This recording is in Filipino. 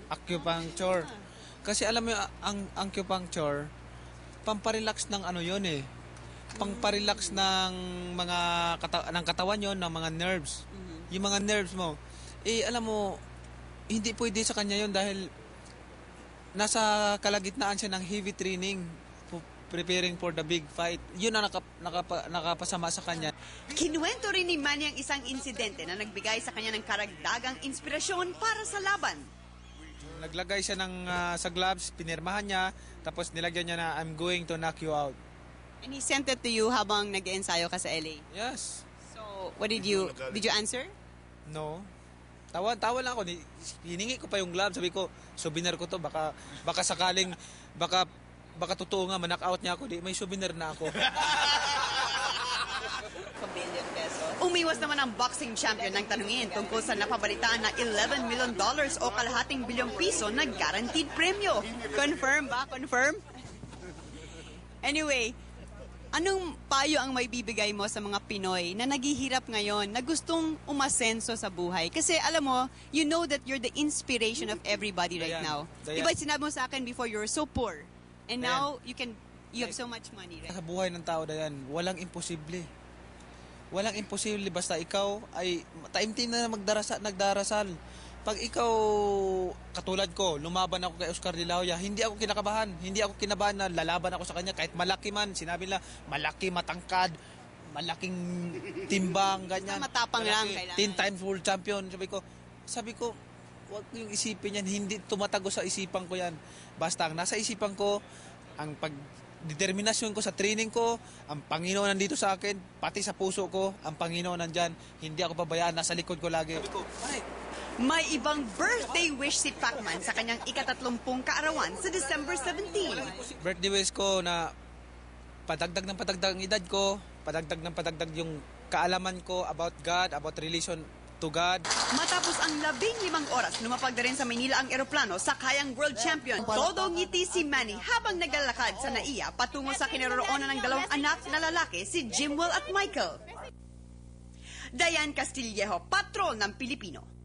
Acupuncture. Kasi alam mo, ang acupuncture, pamparelax ng ano yun eh. Pamparelax ng mga ng katawan yon, ng mga nerves. Yung mga nerves mo. Eh, alam mo, hindi pwede sa kanya yon dahil nasa kalagitnaan siya ng heavy training, preparing for the big fight. Yun ang nakapasama sa kanya. Kinuwento rin ni Manny ang isang insidente na nagbigay sa kanya ng karagdagang inspirasyon para sa laban. Naglagay siya sa gloves, pinirmahan niya, tapos nilagyan niya na, "I'm going to knock you out." And he sent it to you habang nag-ensayo ka sa LA? Yes. So, what did you answer? No. Tawa lang ako. Hiningi ko pa yung gloves. Sabi ko, souvenir ko to. Baka sakaling, baka totoo nga, ma-knock-out niya ako. May souvenir na ako. Umiwas naman ang boxing champion ng tanungin tungkol sa napabalitaan na $11 million o kalahating bilyong piso na guaranteed premyo. Confirm ba? Confirm? Anyway, anong payo ang may bibigay mo sa mga Pinoy na naghihirap ngayon, na gustong umasenso sa buhay? Kasi alam mo, you know that you're the inspiration of everybody right now. Diba sinabi mo sa akin before, you're so poor. And now, you have so much money, right? Sa buhay ng tao, Dayan, walang imposible. Walang imposible basta ikaw ay taimtim na nagdarasal. Pag ikaw, katulad ko, lumaban ako kay Oscar De La Hoya, hindi ako kinakabahan. Hindi ako kinabahan na lalaban ako sa kanya kahit malaki man. Sinabi nila, malaki, matangkad, malaking timbang, ganyan. Matapang lang kailangan. 10 times world champion. Sabi ko, wag yung isipin yan. Hindi tumatago sa isipan ko yan. Basta ang nasa isipan ko, ang determinasyon ko sa training ko, ang Panginoon nandito sa akin, pati sa puso ko, ang Panginoon nandyan. Hindi ako pabayaan, nasa likod ko lagi. May ibang birthday wish si Pacman sa kanyang ika-30 kaarawan sa December 17. Birthday wish ko na padagdag ang edad ko, padagdag yung kaalaman ko about God, about relation to God. Matapos ang 15 oras, lumapag na rin sa Manila ang eroplano sa kayang world champion. Todo ngiti si Manny habang naglalakad sa NAIA patungo sa kinaroroonan ng dalawang anak na lalaki, si Jimwell at Michael. Dayan Castillejo, Patrol ng Pilipino.